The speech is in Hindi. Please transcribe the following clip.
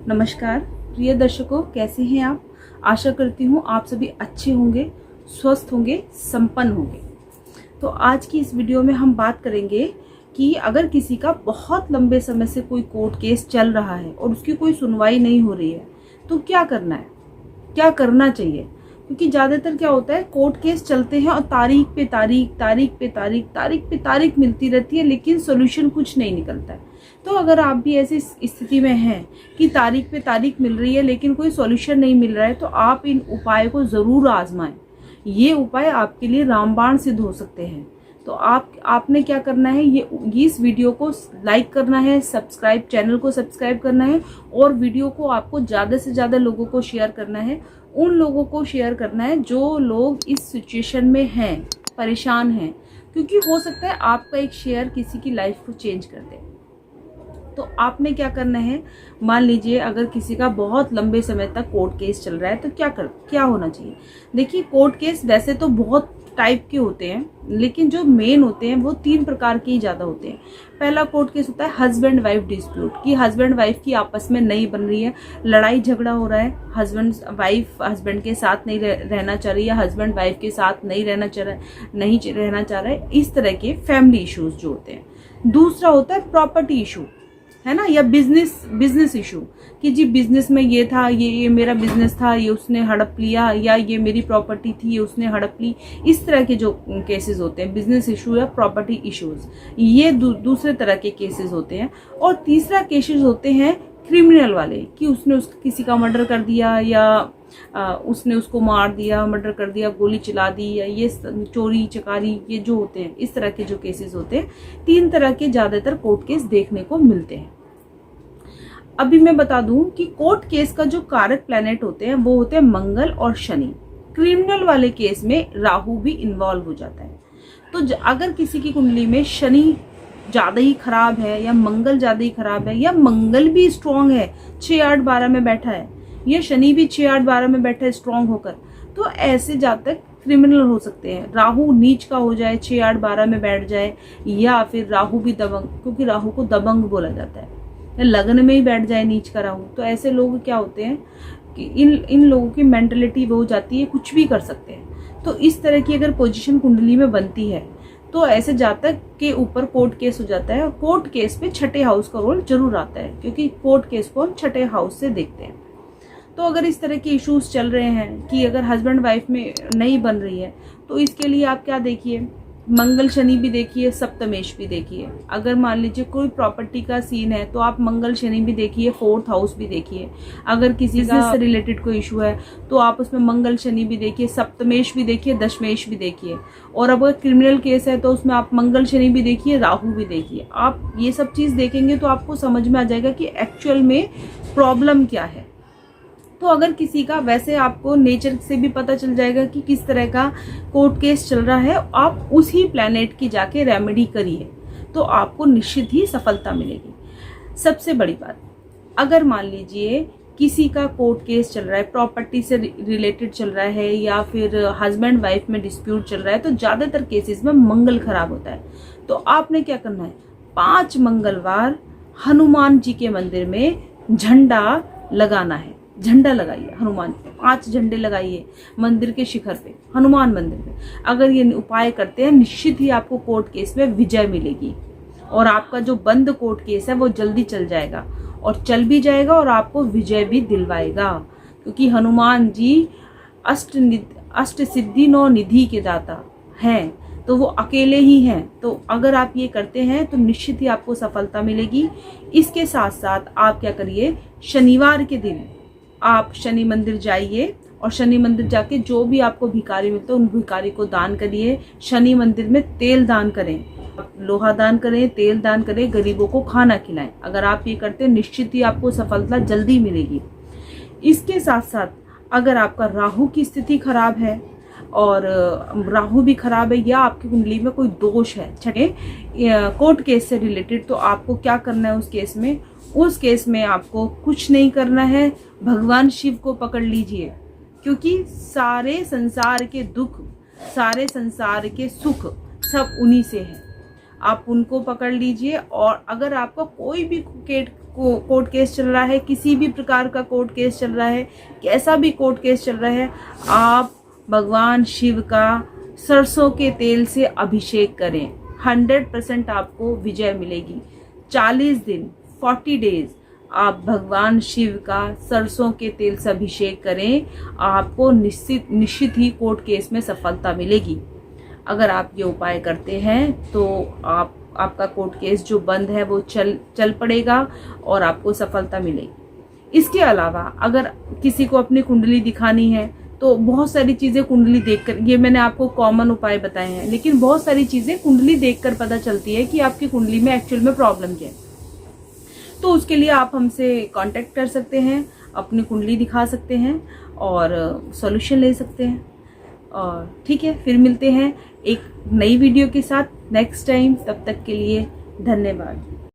नमस्कार प्रिय दर्शकों, कैसे हैं आप। आशा करती हूँ आप सभी अच्छे होंगे, स्वस्थ होंगे, संपन्न होंगे। तो आज की इस वीडियो में हम बात करेंगे कि अगर किसी का बहुत लंबे समय से कोई कोर्ट केस चल रहा है और उसकी कोई सुनवाई नहीं हो रही है तो क्या करना है, क्या करना चाहिए। क्योंकि ज़्यादातर क्या होता है, कोर्ट केस चलते हैं और तारीख पे तारीख मिलती रहती है, लेकिन सोल्यूशन कुछ नहीं निकलता है। तो अगर आप भी ऐसी स्थिति में हैं कि तारीख पे तारीख मिल रही है लेकिन कोई सॉल्यूशन नहीं मिल रहा है, तो आप इन उपाय को ज़रूर आजमाएं। ये उपाय आपके लिए रामबाण सिद्ध हो सकते हैं। तो आपने क्या करना है, ये इस वीडियो को लाइक करना है, चैनल को सब्सक्राइब करना है और वीडियो को आपको ज़्यादा से ज़्यादा लोगों को शेयर करना है। उन लोगों को शेयर करना है जो लोग इस सिचुएशन में हैं, परेशान हैं, क्योंकि हो सकता है आपका एक शेयर किसी की लाइफ को चेंज कर दे। तो आपने क्या करना है, मान लीजिए अगर किसी का बहुत लंबे समय तक कोर्ट केस चल रहा है तो क्या होना चाहिए। देखिए, कोर्ट केस वैसे तो बहुत टाइप के होते हैं, लेकिन जो मेन होते हैं वो 3 प्रकार के ही ज़्यादा होते हैं। पहला कोर्ट केस होता है हस्बैंड वाइफ डिस्प्यूट, कि हस्बैंड वाइफ की आपस में नहीं बन रही है, लड़ाई झगड़ा हो रहा है, हस्बैंड के साथ नहीं रहना चाह रही है, हस्बैंड वाइफ के साथ नहीं रहना चाह रहा है, इस तरह के फैमिली इश्यूज जो होते हैं। दूसरा होता है प्रॉपर्टी इशू, है ना, या बिजनेस इशू, कि जी बिजनेस में ये था, ये मेरा बिजनेस था, ये उसने हड़प लिया, या ये मेरी प्रॉपर्टी थी, ये उसने हड़प ली। इस तरह के जो केसेस होते हैं, बिजनेस इशू या प्रॉपर्टी इश्यूज, ये दूसरे तरह के केसेस होते हैं। और तीसरा केसेस होते हैं क्रिमिनल वाले, कि उसने किसी का मर्डर कर दिया, या उसने उसको मार दिया, मर्डर कर दिया, गोली चला दी, या ये चोरी चकारी, ये जो होते हैं, इस तरह के जो केसेस होते हैं। 3 तरह के ज्यादातर कोर्ट केस देखने को मिलते हैं। अभी मैं बता दूं कि कोर्ट केस का जो कारक प्लैनेट होते हैं वो होते हैं मंगल और शनि। क्रिमिनल वाले केस में राहु भी इन्वॉल्व हो जाता है। तो अगर किसी की कुंडली में शनि ज्यादा ही खराब है, या मंगल ज्यादा ही खराब है, या मंगल भी स्ट्रांग है, 6, 8, 12 में बैठा है, या शनि भी 6, 8, 12 में बैठा है स्ट्रांग होकर, तो ऐसे जातक क्रिमिनल हो सकते हैं। राहु नीच का हो जाए, 6, 8, 12 में बैठ जाए, या फिर राहु भी दबंग, क्योंकि राहु को दबंग बोला जाता है, लगन में ही बैठ जाए नीच का राहु, तो ऐसे लोग क्या होते हैं कि इन लोगों की मेंटलिटी वो हो जाती है, कुछ भी कर सकते हैं। तो इस तरह की अगर पोजीशन कुंडली में बनती है तो ऐसे जातक के ऊपर कोर्ट केस हो जाता है। और कोर्ट केस पे छठे हाउस का रोल जरूर आता है, क्योंकि कोर्ट केस को हम छठे हाउस से देखते हैं। तो अगर इस तरह के इश्यूज चल रहे हैं कि अगर हस्बैंड वाइफ में नहीं बन रही है, तो इसके लिए आप क्या देखिए, मंगल शनि भी देखिए, सप्तमेश भी देखिए। अगर मान लीजिए कोई प्रॉपर्टी का सीन है तो आप मंगल शनि भी देखिए, 4th हाउस भी देखिए। अगर किसी बिजनेस से रिलेटेड कोई इशू है तो आप उसमें मंगल शनि भी देखिए, सप्तमेश भी देखिए, दशमेश भी देखिए। और अगर क्रिमिनल केस है तो उसमें आप मंगल शनि भी देखिए, राहु भी देखिए। आप ये सब चीज देखेंगे तो आपको समझ में आ जाएगा कि एक्चुअल में प्रॉब्लम क्या है। तो अगर किसी का, वैसे आपको नेचर से भी पता चल जाएगा कि किस तरह का कोर्ट केस चल रहा है, आप उसी प्लैनेट की जाके रेमेडी करिए तो आपको निश्चित ही सफलता मिलेगी। सबसे बड़ी बात, अगर मान लीजिए किसी का कोर्ट केस चल रहा है, प्रॉपर्टी से रिलेटेड चल रहा है, या फिर हस्बैंड वाइफ में डिस्प्यूट चल रहा है, तो ज्यादातर केसेस में मंगल खराब होता है। तो आपने क्या करना है, 5 मंगलवार हनुमान जी के मंदिर में झंडा लगाना है। झंडा लगाइए, हनुमान 5 झंडे लगाइए मंदिर के शिखर पे, हनुमान मंदिर पे। अगर ये उपाय करते हैं, निश्चित ही आपको कोर्ट केस में विजय मिलेगी और आपका जो बंद कोर्ट केस है वो जल्दी चल जाएगा, और चल भी जाएगा और आपको विजय भी दिलवाएगा। क्योंकि हनुमान जी अष्ट सिद्धि 9 निधि के दाता हैं, तो वो अकेले ही हैं। तो अगर आप ये करते हैं तो निश्चित ही आपको सफलता मिलेगी। इसके साथ साथ आप क्या करिए, शनिवार के दिन आप शनि मंदिर जाइए, और शनि मंदिर जाके जो भी आपको भिखारी मिलते हैं उन भिखारी को दान करिए। शनि मंदिर में तेल दान करें, लोहा दान करें, तेल दान करें, गरीबों को खाना खिलाएं। अगर आप ये करते हैं, निश्चित ही आपको सफलता जल्दी मिलेगी। इसके साथ साथ अगर आपका राहु की स्थिति खराब है, और राहु भी खराब है, या आपकी कुंडली में कोई दोष है छठे कोर्ट केस से रिलेटेड, तो आपको क्या करना है उस केस में आपको कुछ नहीं करना है, भगवान शिव को पकड़ लीजिए। क्योंकि सारे संसार के दुख, सारे संसार के सुख सब उन्हीं से है। आप उनको पकड़ लीजिए। और अगर आपका कोई भी कोर्ट केस चल रहा है, किसी भी प्रकार का कोर्ट केस चल रहा है, कैसा भी कोर्ट केस चल रहा है, आप भगवान शिव का सरसों के तेल से अभिषेक करें। 100% आपको विजय मिलेगी। 40 दिन 40 डेज आप भगवान शिव का सरसों के तेल से अभिषेक करें, आपको निश्चित ही कोर्ट केस में सफलता मिलेगी। अगर आप ये उपाय करते हैं तो आपका कोर्ट केस जो बंद है वो चल पड़ेगा और आपको सफलता मिलेगी। इसके अलावा अगर किसी को अपनी कुंडली दिखानी है तो बहुत सारी चीज़ें कुंडली देखकर, ये मैंने आपको कॉमन उपाय बताए हैं, लेकिन बहुत सारी चीज़ें कुंडली देखकर पता चलती है कि आपकी कुंडली में एक्चुअल में प्रॉब्लम क्या है। तो उसके लिए आप हमसे कांटेक्ट कर सकते हैं, अपनी कुंडली दिखा सकते हैं और सॉल्यूशन ले सकते हैं। और ठीक है, फिर मिलते हैं एक नई वीडियो के साथ नेक्स्ट टाइम। तब तक के लिए धन्यवाद।